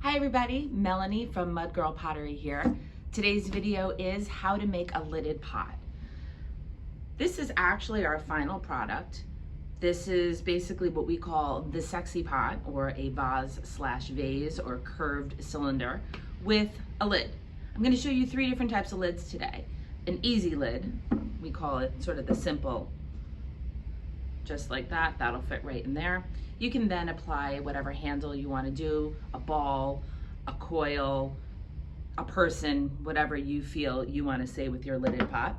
Hi everybody, Melanie from Mudgirl Pottery here. Today's video is how to make a lidded pot. This is actually our final product. This is basically what we call the sexy pot, or a vase/vase or curved cylinder with a lid. I'm going to show you 3 different types of lids today. An easy lid, we call it sort of the simple, just like that, that'll fit right in there. You can then apply whatever handle you want to do, a ball, a coil, a person, whatever you feel you want to say with your lidded pot.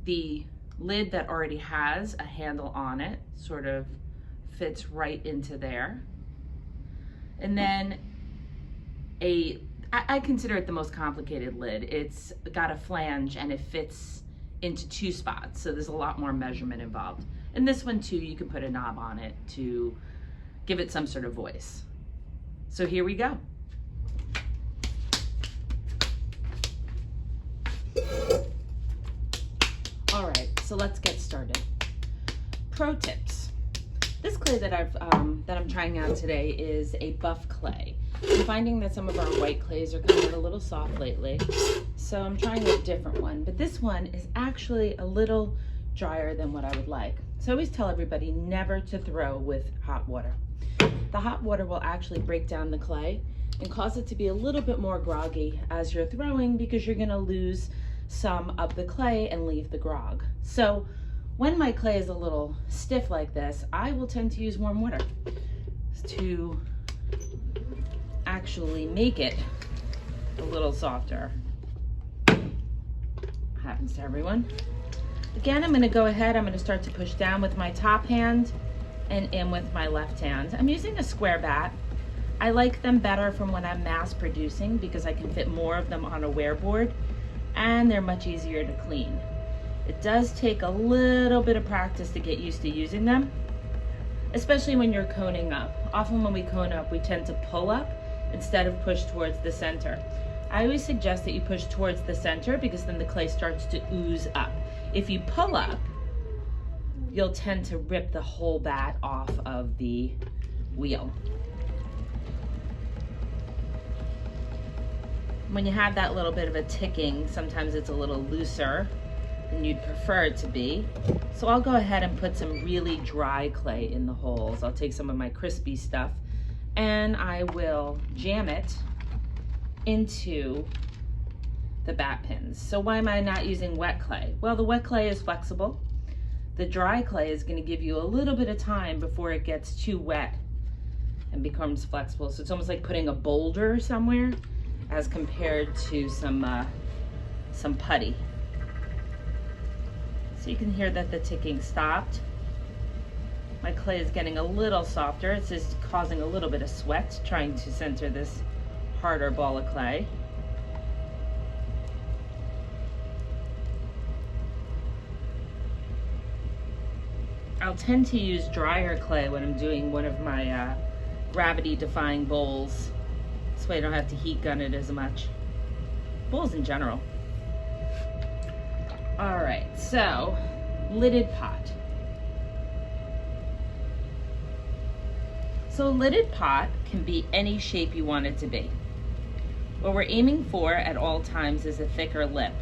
The lid that already has a handle on it sort of fits right into there. And then I consider it the most complicated lid. It's got a flange and it fits into 2 spots, so there's a lot more measurement involved. And this one too, you can put a knob on it to give it some sort of voice. So here we go. All right, so let's get started. Pro tips. This clay that I'm trying out today is a buff clay. I'm finding that some of our white clays are coming out a little soft lately, so I'm trying a different one. But this one is actually a little drier than what I would like. So I always tell everybody never to throw with hot water. The hot water will actually break down the clay and cause it to be a little bit more groggy as you're throwing, because you're going to lose some of the clay and leave the grog. So when my clay is a little stiff like this, I will tend to use warm water to actually make it a little softer. Happens to everyone. Again, I'm going to go ahead, I'm going to start to push down with my top hand and in with my left hand. I'm using a square bat. I like them better from when I'm mass producing because I can fit more of them on a wear board and they're much easier to clean. It does take a little bit of practice to get used to using them, especially when you're coning up. Often when we cone up, we tend to pull up instead of push towards the center. I always suggest that you push towards the center because then the clay starts to ooze up. If you pull up, you'll tend to rip the whole bat off of the wheel. When you have that little bit of a ticking, sometimes it's a little looser than you'd prefer it to be. So I'll go ahead and put some really dry clay in the holes. I'll take some of my crispy stuff and I will jam it into the bat pins. So why am I not using wet clay? Well, the wet clay is flexible. The dry clay is going to give you a little bit of time before it gets too wet and becomes flexible. So it's almost like putting a boulder somewhere as compared to some putty. So you can hear that the ticking stopped. My clay is getting a little softer. It's just causing a little bit of sweat trying to center this harder ball of clay. I'll tend to use drier clay when I'm doing one of my gravity defying bowls. This way I don't have to heat gun it as much. Bowls in general. All right, so lidded pot. So a lidded pot can be any shape you want it to be. What we're aiming for at all times is a thicker lip.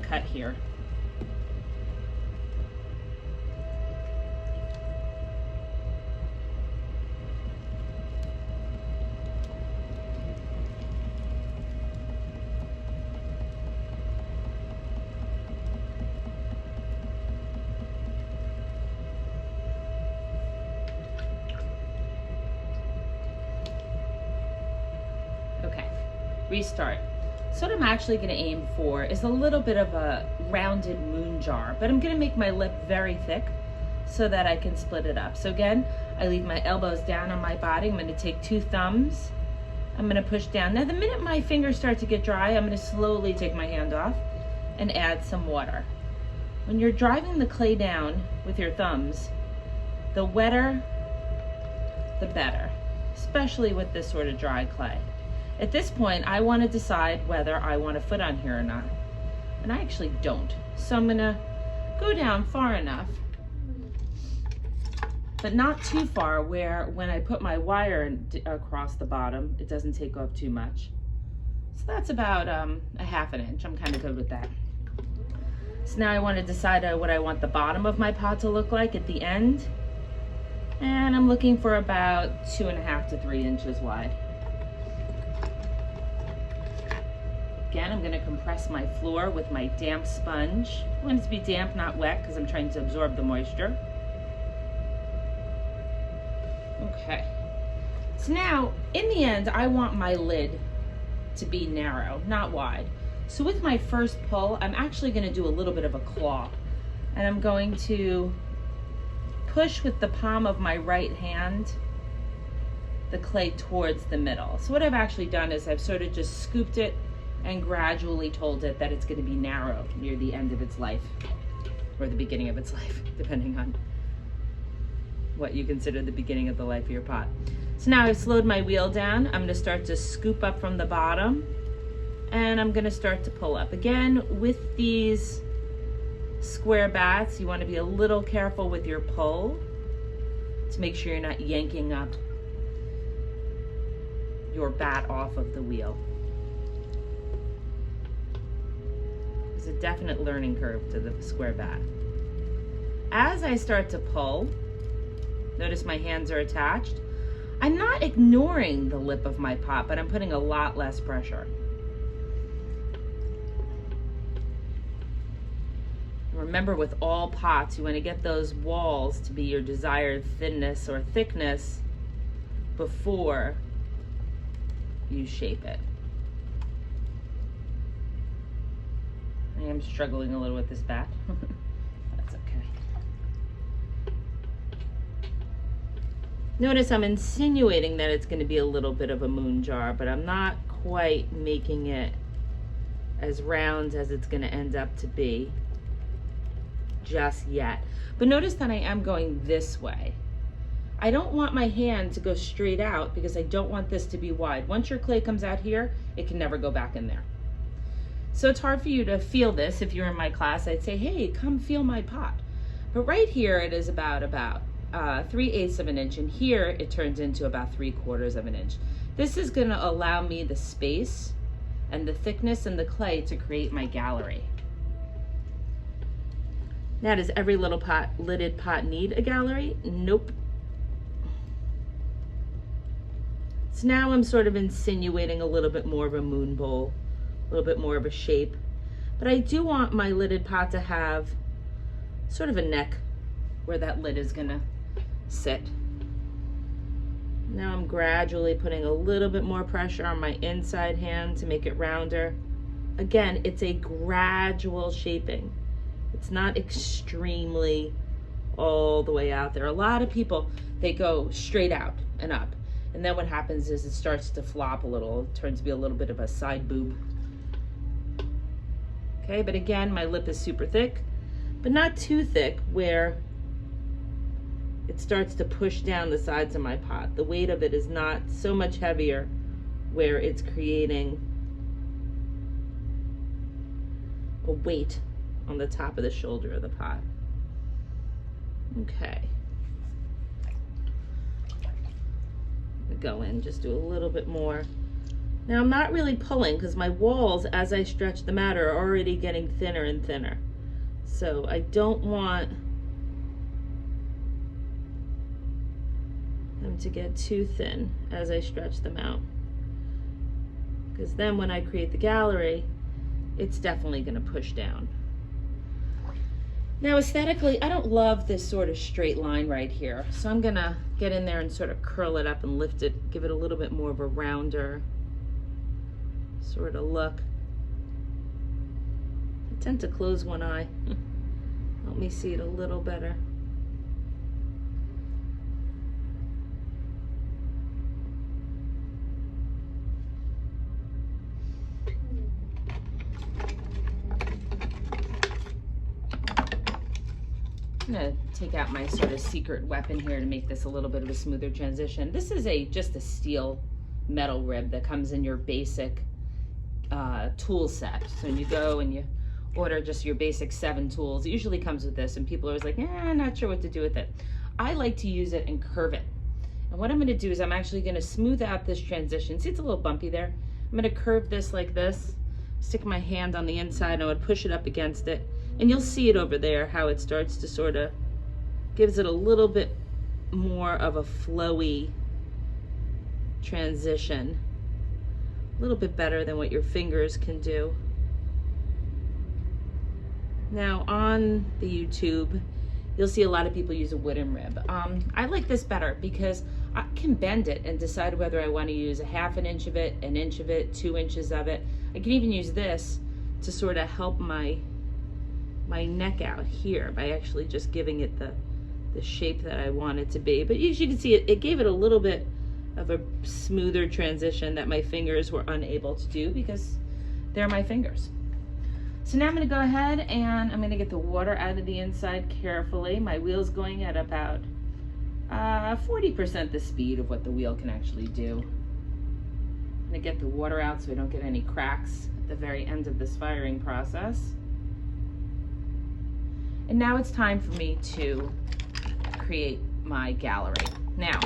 Cut here. Okay, restart. So what I'm actually going to aim for is a little bit of a rounded moon jar, but I'm going to make my lip very thick so that I can split it up. So again, I leave my elbows down on my body. I'm going to take 2 thumbs. I'm going to push down. Now the minute my fingers start to get dry, I'm going to slowly take my hand off and add some water. When you're driving the clay down with your thumbs, the wetter, the better, especially with this sort of dry clay. At this point, I want to decide whether I want a foot on here or not. And I actually don't. So I'm gonna go down far enough, but not too far where when I put my wire across the bottom, it doesn't take off too much. So that's about a 1/2 inch. I'm kind of good with that. So now I want to decide what I want the bottom of my pot to look like at the end. And I'm looking for about 2.5 to 3 inches wide. Again, I'm going to compress my floor with my damp sponge. I want it to be damp, not wet, because I'm trying to absorb the moisture. Okay. So now, in the end, I want my lid to be narrow, not wide. So with my first pull, I'm actually going to do a little bit of a claw. And I'm going to push with the palm of my right hand the clay towards the middle. So what I've actually done is I've sort of just scooped it and gradually told it that it's going to be narrow near the end of its life, or the beginning of its life, depending on what you consider the beginning of the life of your pot. So now I've slowed my wheel down. I'm going to start to scoop up from the bottom, and I'm going to start to pull up. Again, with these square bats, you want to be a little careful with your pull to make sure you're not yanking up your bat off of the wheel. There's a definite learning curve to the square bat. As I start to pull, notice my hands are attached. I'm not ignoring the lip of my pot, but I'm putting a lot less pressure. Remember, with all pots, you want to get those walls to be your desired thinness or thickness before you shape it. I am struggling a little with this bat. That's okay. Notice I'm insinuating that it's going to be a little bit of a moon jar, but I'm not quite making it as round as it's going to end up to be just yet. But notice that I am going this way. I don't want my hand to go straight out because I don't want this to be wide. Once your clay comes out here, it can never go back in there. So it's hard for you to feel this. If you're in my class, I'd say, hey, come feel my pot. But right here, it is about 3/8 of an inch, and here it turns into about 3/4 of an inch. This is going to allow me the space and the thickness and the clay to create my gallery. Now, does every little pot, lidded pot need a gallery? Nope. So now I'm sort of insinuating a little bit more of a moon bowl, a little bit more of a shape. But I do want my lidded pot to have sort of a neck where that lid is gonna sit. Now I'm gradually putting a little bit more pressure on my inside hand to make it rounder. Again, it's a gradual shaping. It's not extremely all the way out there. A lot of people, they go straight out and up. And then what happens is it starts to flop a little. It turns to be a little bit of a side boob. Okay, but again, my lip is super thick, but not too thick where it starts to push down the sides of my pot. The weight of it is not so much heavier where it's creating a weight on the top of the shoulder of the pot. Okay. Go in, just do a little bit more. Now I'm not really pulling because my walls, as I stretch them out, are already getting thinner and thinner. So I don't want them to get too thin as I stretch them out, because then when I create the gallery, it's definitely going to push down. Now aesthetically, I don't love this sort of straight line right here. So I'm gonna get in there and sort of curl it up and lift it, give it a little bit more of a rounder sort of look. I tend to close one eye. Help me see it a little better. I'm gonna take out my sort of secret weapon here to make this a little bit of a smoother transition. This is just a steel metal rib that comes in your basic tool set. So you go and you order just your basic 7 tools. It usually comes with this, and people are always like, I'm not sure what to do with it. I like to use it and curve it. And what I'm gonna do is I'm actually gonna smooth out this transition. See, it's a little bumpy there. I'm gonna curve this like this, stick my hand on the inside, and I would push it up against it. And you'll see it over there, how it starts to sort of, gives it a little bit more of a flowy transition. A little bit better than what your fingers can do. Now on the YouTube, you'll see a lot of people use a wooden rib. I like this better because I can bend it and decide whether I want to use a 1/2 inch of it, 1 inch of it, 2 inches of it. I can even use this to sort of help my neck out here by actually just giving it the shape that I want it to be. But as you can see, it gave it a little bit of a smoother transition that my fingers were unable to do because they're my fingers. So now I'm going to go ahead and I'm going to get the water out of the inside carefully. My wheel's going at about 40% the speed of what the wheel can actually do. I'm going to get the water out so I don't get any cracks at the very end of this firing process. And now it's time for me to create my gallery. Now,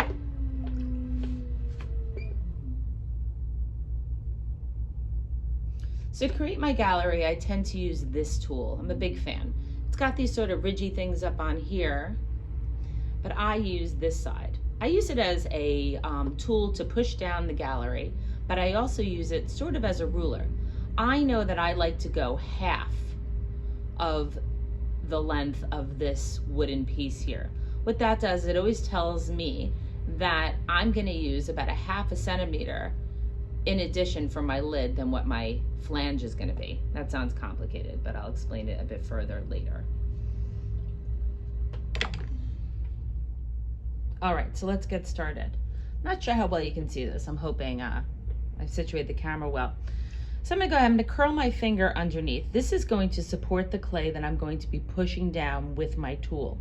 so to create my gallery, I tend to use this tool. I'm a big fan. It's got these sort of ridgy things up on here, but I use this side. I use it as a tool to push down the gallery, but I also use it sort of as a ruler. I know that I like to go half of the length of this wooden piece here. What that does, it always tells me that I'm gonna use about 1/2 centimeter in addition for my lid than what my flange is gonna be. That sounds complicated, but I'll explain it a bit further later. All right, so let's get started. Not sure how well you can see this. I'm hoping I've situated the camera well. So I'm gonna go ahead, I'm gonna curl my finger underneath. This is going to support the clay that I'm going to be pushing down with my tool.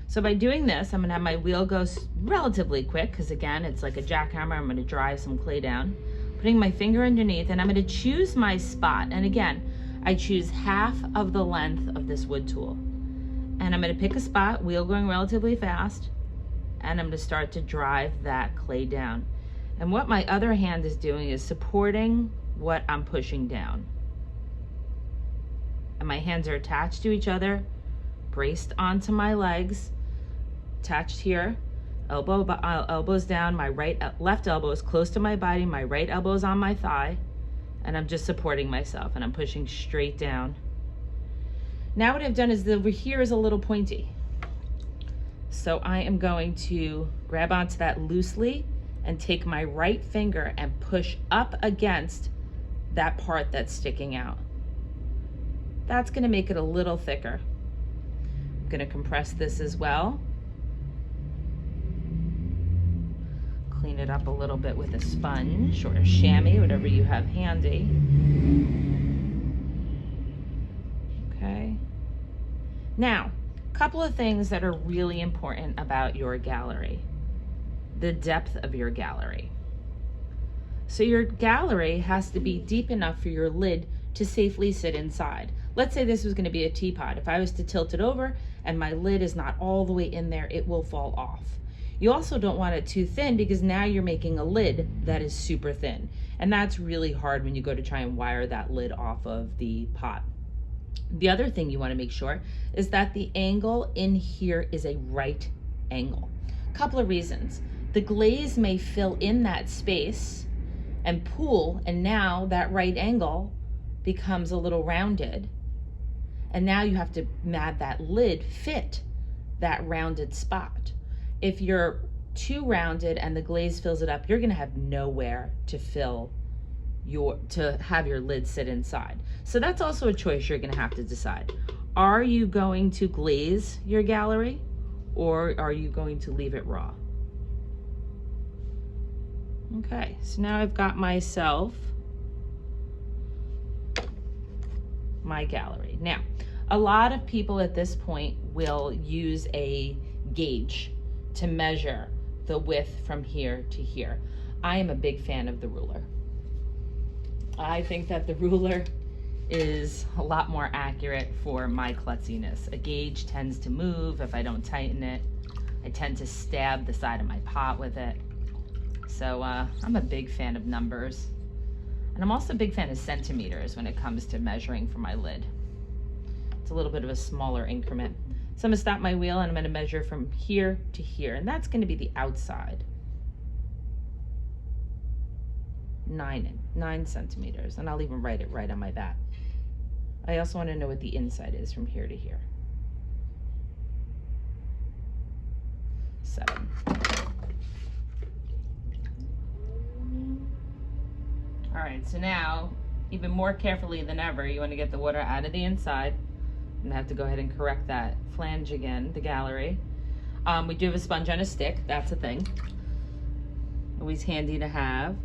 So by doing this, I'm gonna have my wheel go relatively quick, because again, it's like a jackhammer. I'm gonna drive some clay down, putting my finger underneath, and I'm gonna choose my spot. And again, I choose half of the length of this wood tool. And I'm gonna pick a spot, wheel going relatively fast, and I'm gonna start to drive that clay down. And what my other hand is doing is supporting what I'm pushing down. And my hands are attached to each other, braced onto my legs, attached here, elbows down, my left elbow is close to my body, my right elbow is on my thigh, and I'm just supporting myself and I'm pushing straight down. Now what I've done is over here is a little pointy. So I am going to grab onto that loosely and take my right finger and push up against that part that's sticking out. That's gonna make it a little thicker. I'm gonna compress this as well. Clean it up a little bit with a sponge or a chamois, whatever you have handy. Okay. Now, a couple of things that are really important about your gallery. The depth of your gallery. So your gallery has to be deep enough for your lid to safely sit inside. Let's say this was going to be a teapot. If I was to tilt it over and my lid is not all the way in there, it will fall off. You also don't want it too thin because now you're making a lid that is super thin. And that's really hard when you go to try and wire that lid off of the pot. The other thing you want to make sure is that the angle in here is a right angle. A couple of reasons. The glaze may fill in that space and pool, and now that right angle becomes a little rounded. And now you have to have that lid fit that rounded spot. If you're too rounded and the glaze fills it up, you're gonna have nowhere to have your lid sit inside. So that's also a choice you're gonna have to decide. Are you going to glaze your gallery or are you going to leave it raw? Okay, so now I've got myself my gallery. Now, a lot of people at this point will use a gauge to measure the width from here to here. I am a big fan of the ruler. I think that the ruler is a lot more accurate for my klutziness. A gauge tends to move if I don't tighten it. I tend to stab the side of my pot with it. So I'm a big fan of numbers. And I'm also a big fan of centimeters when it comes to measuring for my lid. It's a little bit of a smaller increment. So I'm gonna stop my wheel and I'm gonna measure from here to here, and that's gonna be the outside. 9 centimeters, and I'll even write it right on my bat. I also wanna know what the inside is from here to here. 7. All right, so now, even more carefully than ever, you wanna get the water out of the inside. I'm gonna have to go ahead and correct that flange again, the gallery. We do have a sponge on a stick, that's a thing. Always handy to have.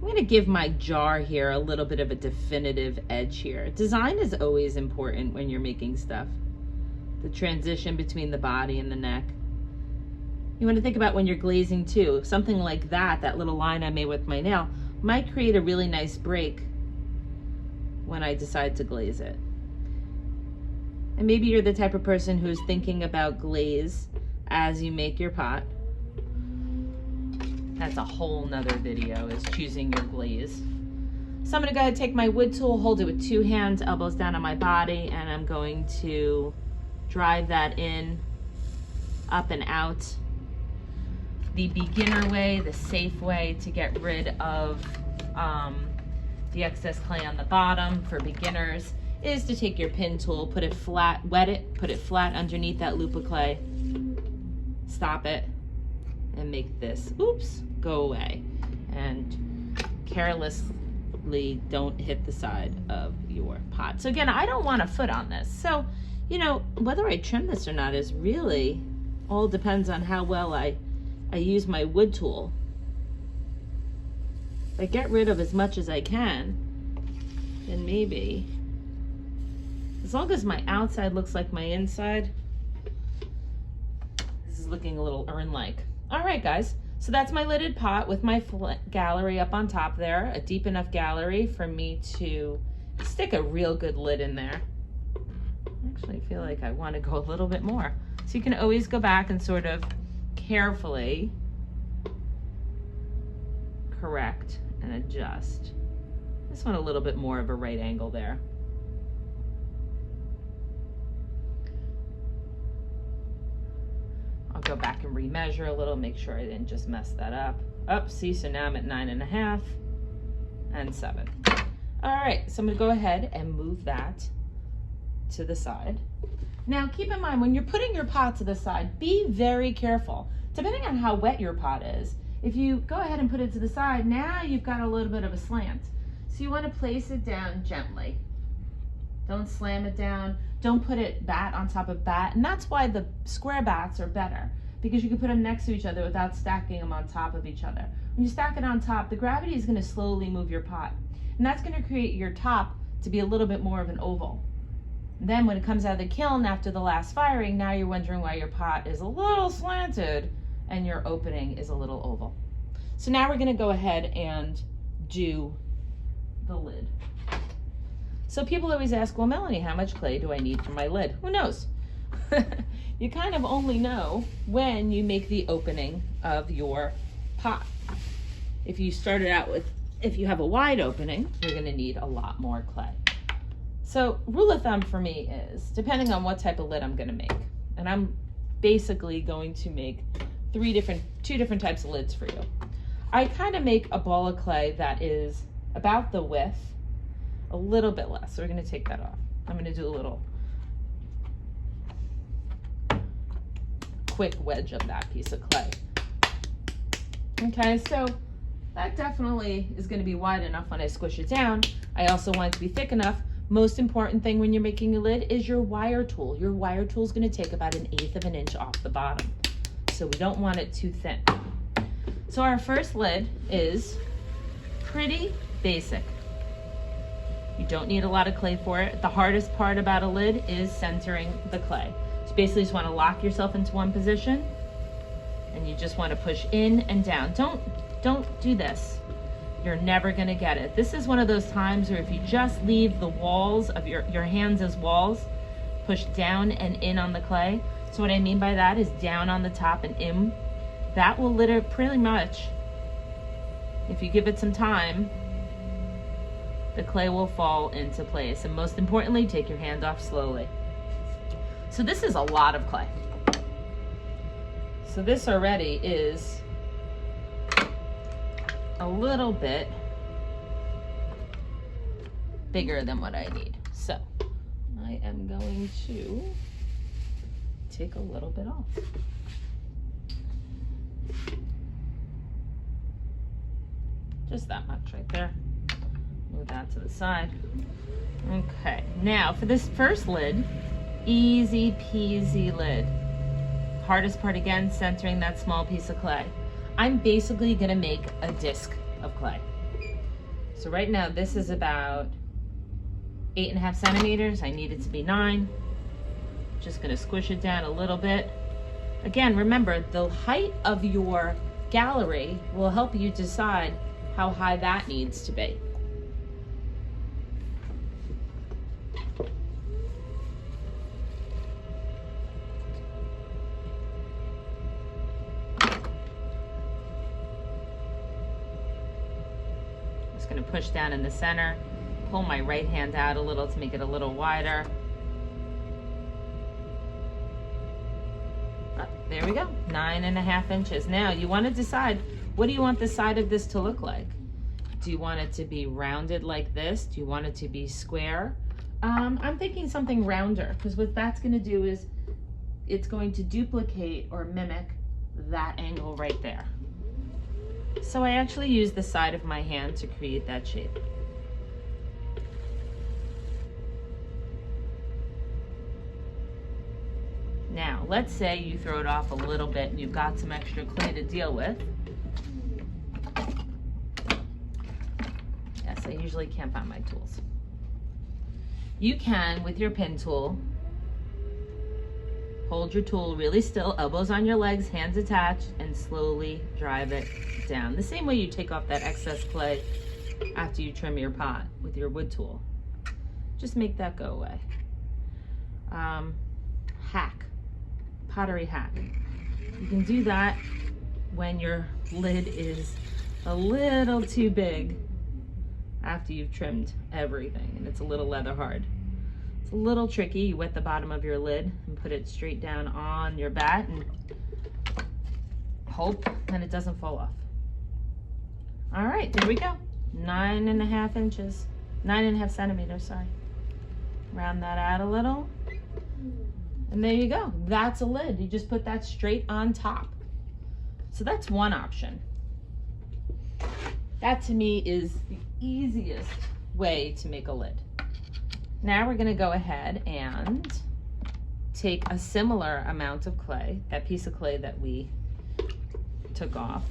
I'm gonna give my jar here a little bit of a definitive edge here. Design is always important when you're making stuff. The transition between the body and the neck. You wanna think about when you're glazing too. Something like that, that little line I made with my nail, might create a really nice break when I decide to glaze it. And maybe you're the type of person who's thinking about glaze as you make your pot. That's a whole nother video, is choosing your glaze. So I'm gonna go ahead and take my wood tool, hold it with 2 hands, elbows down on my body, and I'm going to drive that in, up and out. The beginner way, the safe way to get rid of the excess clay on the bottom for beginners is to take your pin tool, put it flat, wet it, put it flat underneath that loop of clay, stop it, and make this, oops, go away. And carelessly don't hit the side of your pot. So again, I don't want a foot on this. So, you know, whether I trim this or not is really all depends on how well I use my wood tool. If I get rid of as much as I can, then maybe, as long as my outside looks like my inside, this is looking a little urn-like. All right, guys, so that's my lidded pot with my gallery up on top there, a deep enough gallery for me to stick a real good lid in there. I actually feel like I want to go a little bit more. So you can always go back and sort of carefully correct and adjust. This one a little bit more of a right angle there. I'll go back and remeasure a little, make sure I didn't just mess that up. Oh, see, so now I'm at 9.5 and 7. All right, so I'm gonna go ahead and move that to the side. Now keep in mind, when you're putting your pot to the side, be very careful. Depending on how wet your pot is, if you go ahead and put it to the side, now you've got a little bit of a slant. So you want to place it down gently. Don't slam it down. Don't put it bat on top of bat. And that's why the square bats are better, because you can put them next to each other without stacking them on top of each other. When you stack it on top, the gravity is going to slowly move your pot. And that's going to create your top to be a little bit more of an oval. Then when it comes out of the kiln after the last firing, now you're wondering why your pot is a little slanted and your opening is a little oval. So now we're gonna go ahead and do the lid. So people always ask, well, Melanie, how much clay do I need for my lid? Who knows? You kind of only know when you make the opening of your pot. If you started out with, if you have a wide opening, you're gonna need a lot more clay. So rule of thumb for me is, depending on what type of lid I'm gonna make, and I'm basically going to make two different types of lids for you. I kind of make a ball of clay that is about the width, a little bit less. So we're gonna take that off. I'm gonna do a little quick wedge of that piece of clay. Okay, so that definitely is gonna be wide enough when I squish it down. I also want it to be thick enough. Most important thing when you're making a lid is your wire tool. Your wire tool is gonna take about 1/8 of an inch off the bottom. So we don't want it too thin. So our first lid is pretty basic. You don't need a lot of clay for it. The hardest part about a lid is centering the clay. So basically just want to lock yourself into one position and you just want to push in and down. Don't do this. you're never gonna get it. This is one of those times where if you just leave the walls of your hands as walls, push down and in on the clay. So what I mean by that is down on the top and in. That will literally pretty much, if you give it some time, the clay will fall into place. And most importantly, take your hand off slowly. So this is a lot of clay. So this already is a little bit bigger than what I need. So I am going to take a little bit off. Just that much right there. Move that to the side. Okay, now for this first lid, easy peasy lid. Hardest part again, centering that small piece of clay. I'm basically gonna make a disc of clay. So right now this is about 8.5 centimeters. I need it to be 9. Just gonna squish it down a little bit. Again, remember the height of your gallery will help you decide how high that needs to be. Just going to push down in the center, pull my right hand out a little to make it a little wider. There we go, 9.5 inches. Now you want to decide, what do you want the side of this to look like? Do you want it to be rounded like this? Do you want it to be square? I'm thinking something rounder, because what that's going to do is it's going to duplicate or mimic that angle right there. So I actually use the side of my hand to create that shape. Now, let's say you throw it off a little bit and you've got some extra clay to deal with. Yes, I usually can't find my tools. You can, with your pin tool, hold your tool really still, elbows on your legs, hands attached, and slowly drive it down. The same way you take off that excess clay after you trim your pot with your wood tool. Just make that go away. Hack. Pottery hack. You can do that when your lid is a little too big after you've trimmed everything and it's a little leather hard. It's a little tricky. You wet the bottom of your lid and put it straight down on your bat and hope that it doesn't fall off. All right, there we go. 9.5 inches, 9.5 centimeters, sorry. Round that out a little. And there you go, that's a lid. You just put that straight on top. So that's one option. That to me is the easiest way to make a lid. Now we're gonna go ahead and take a similar amount of clay, that piece of clay that we took off.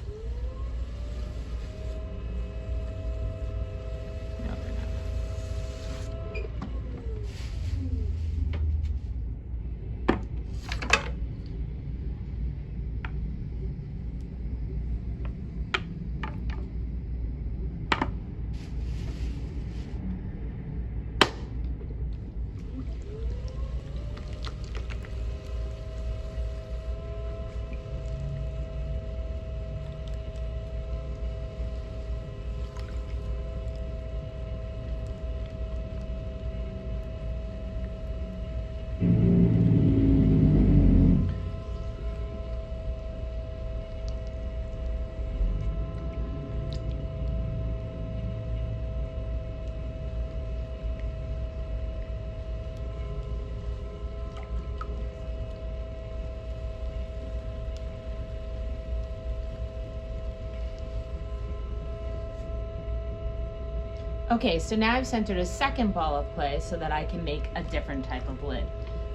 Okay, so now I've centered a second ball of clay so that I can make a different type of lid.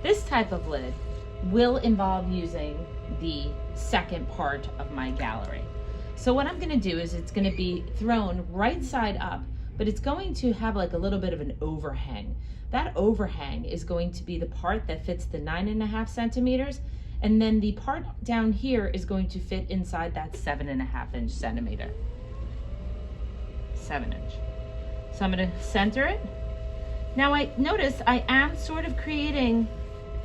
This type of lid will involve using the second part of my gallery. So what I'm gonna do is it's gonna be thrown right side up, but it's going to have like a little bit of an overhang. That overhang is going to be the part that fits the 9.5 centimeters, and then the part down here is going to fit inside that 7.5 centimeter. 7" So I'm gonna center it. Now I notice I am sort of creating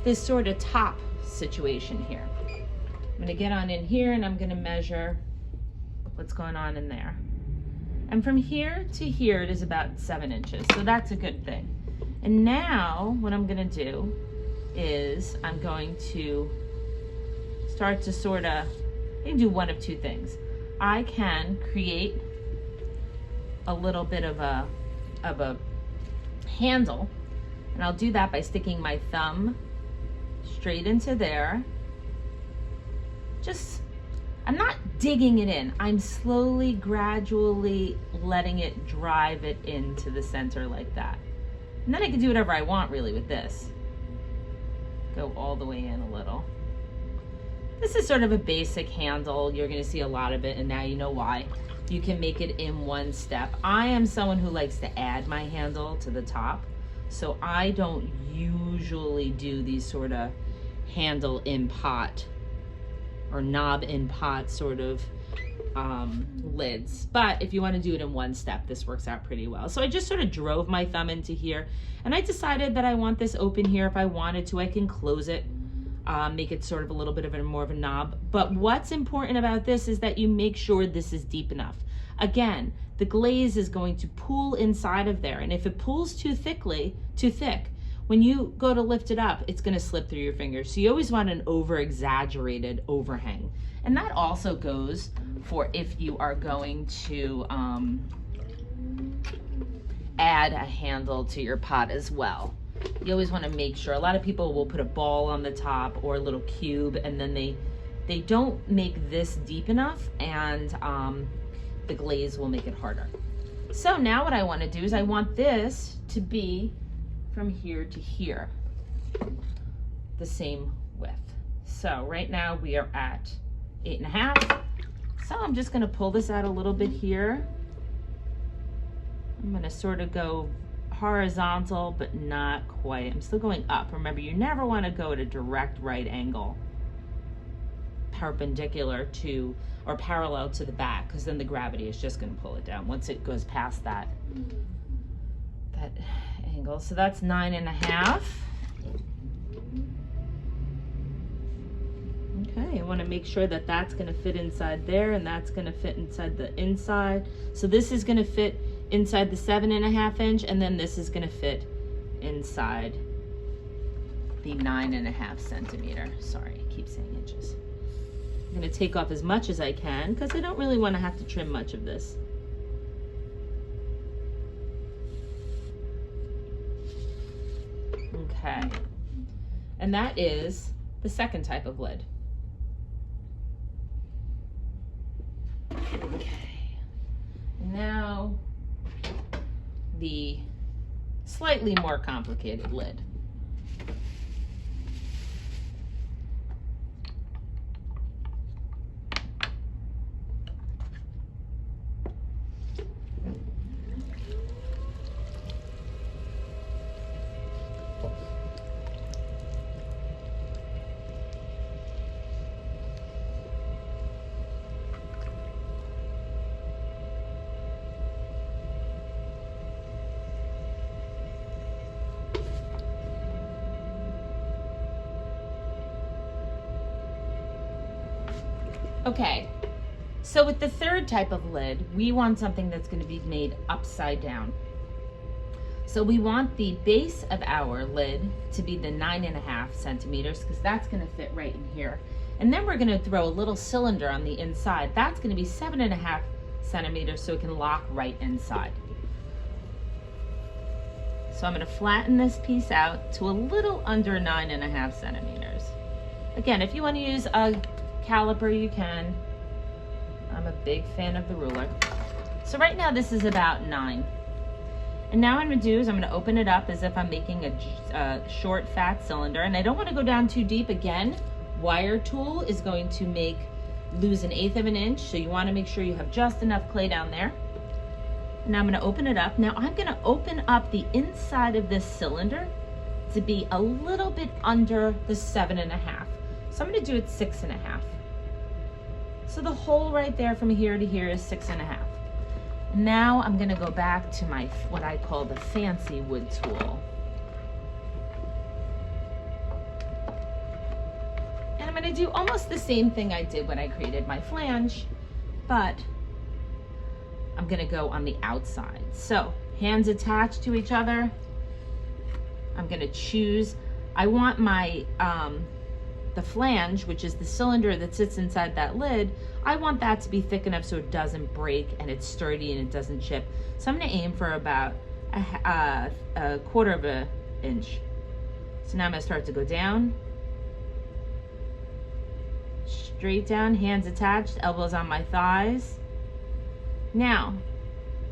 this sort of top situation here. I'm gonna get on in here and I'm gonna measure what's going on in there. And from here to here, it is about 7 inches. So that's a good thing. And now what I'm gonna do is I'm going to start to sort of, I can do one of two things. I can create a little bit of a handle, and I'll do that by sticking my thumb straight into there. Just, I'm not digging it in. I'm slowly, gradually letting it drive it into the center like that. And then I can do whatever I want really with this. Go all the way in a little. This is sort of a basic handle. You're gonna see a lot of it, and now you know why. You can make it in one step. I am someone who likes to add my handle to the top, so I don't usually do these sort of handle in pot or knob in pot sort of lids. But if you want to do it in one step, this works out pretty well. So I just sort of drove my thumb into here, and I decided that I want this open here. If I wanted to, I can close it, make it sort of a little bit of more of a knob. But what's important about this is that you make sure this is deep enough. Again, the glaze is going to pool inside of there, and if it pools too thick, when you go to lift it up, it's going to slip through your fingers. So you always want an over-exaggerated overhang. And that also goes for if you are going to add a handle to your pot as well. You always want to make sure. A lot of people will put a ball on the top or a little cube, and then they don't make this deep enough, and the glaze will make it harder. So now what I want to do is I want this to be from here to here, the same width. So right now we are at 8.5. So I'm just going to pull this out a little bit here. I'm going to sort of go horizontal, but not quite. I'm still going up. Remember, you never want to go at a direct right angle, perpendicular to or parallel to the back, because then the gravity is just going to pull it down once it goes past that angle. So that's 9.5. Okay, I want to make sure that that's going to fit inside there, and that's going to fit inside the inside. So this is going to fit inside the 7.5 inch, and then this is going to fit inside the 9.5 centimeter. Sorry, I keep saying inches. I'm going to take off as much as I can because I don't really want to have to trim much of this. Okay, and that is the second type of lid. Okay, now the slightly more complicated lid. Okay, so with the third type of lid, we want something that's going to be made upside down. So we want the base of our lid to be the 9.5 centimeters because that's going to fit right in here. And then we're going to throw a little cylinder on the inside. That's going to be 7.5 centimeters so it can lock right inside. So I'm going to flatten this piece out to a little under 9.5 centimeters. Again, if you want to use a caliper, you can. I'm a big fan of the ruler. So right now this is about 9. And now what I'm going to do is I'm going to open it up as if I'm making a short fat cylinder, and I don't want to go down too deep. Again, wire tool is going to lose 1/8 of an inch, so you want to make sure you have just enough clay down there. Now I'm going to open it up. Now I'm going to open up the inside of this cylinder to be a little bit under the 7.5. So I'm going to do it 6.5. So the hole right there from here to here is 6.5. Now I'm gonna go back to my, what I call the fancy wood tool. And I'm gonna do almost the same thing I did when I created my flange, but I'm gonna go on the outside. So hands attached to each other. I'm gonna choose, I want my, the flange, which is the cylinder that sits inside that lid, I want that to be thick enough so it doesn't break and it's sturdy and it doesn't chip. So I'm gonna aim for about a quarter of an inch. So now I'm gonna start to go down. Straight down, hands attached, elbows on my thighs. Now,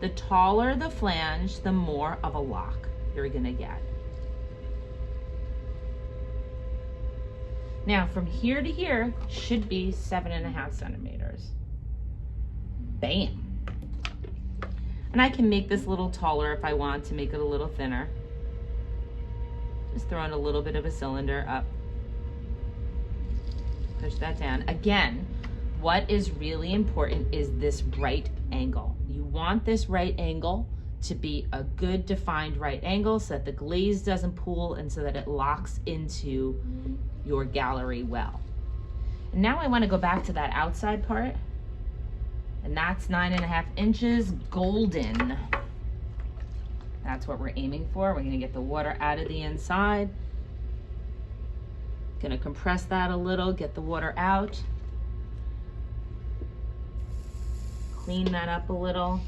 the taller the flange, the more of a lock you're gonna get. Now from here to here should be 7.5 centimeters. Bam. And I can make this a little taller if I want to make it a little thinner. Just throwing a little bit of a cylinder up. Push that down. Again, what is really important is this right angle. You want this right angle to be a good defined right angle so that the glaze doesn't pool and so that it locks into your gallery well. And now I want to go back to that outside part, and that's 9.5 inches golden. That's what we're aiming for. We're going to get the water out of the inside. Going to compress that a little, get the water out. Clean that up a little.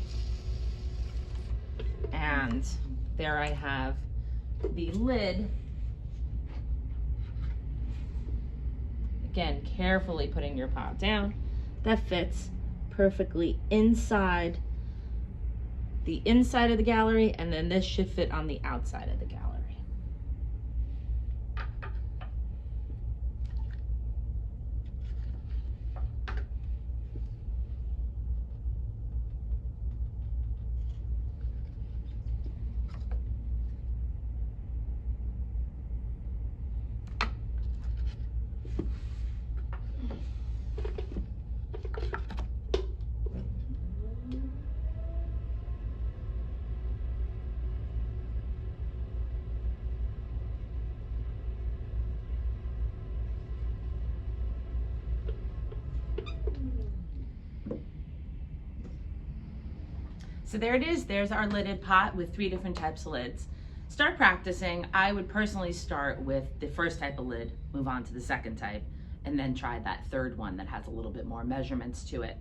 And there I have the lid. Again, carefully putting your pot down. That fits perfectly inside the inside of the gallery, and then this should fit on the outside of the gallery. So there it is, there's our lidded pot with 3 different types of lids. Start practicing. I would personally start with the first type of lid, move on to the second type, and then try that third one that has a little bit more measurements to it.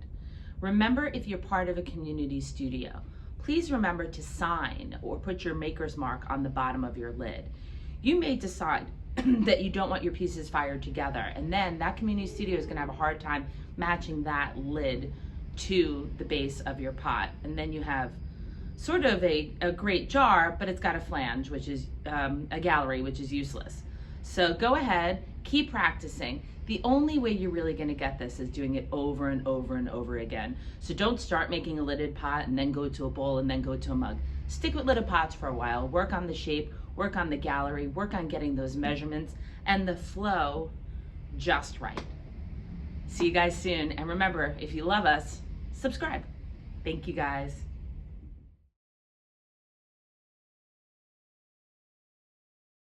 Remember, if you're part of a community studio, please remember to sign or put your maker's mark on the bottom of your lid. You may decide that you don't want your pieces fired together, and then that community studio is gonna have a hard time matching that lid to the base of your pot, and then you have sort of a great jar, but it's got a flange, which is a gallery, which is useless. So go ahead, keep practicing. The only way you're really going to get this is doing it over and over and over again. So don't start making a lidded pot and then go to a bowl and then go to a mug. Stick with lidded pots for a while, work on the shape, work on the gallery, work on getting those measurements and the flow just right. See you guys soon, and remember, if you love us, subscribe. Thank you guys.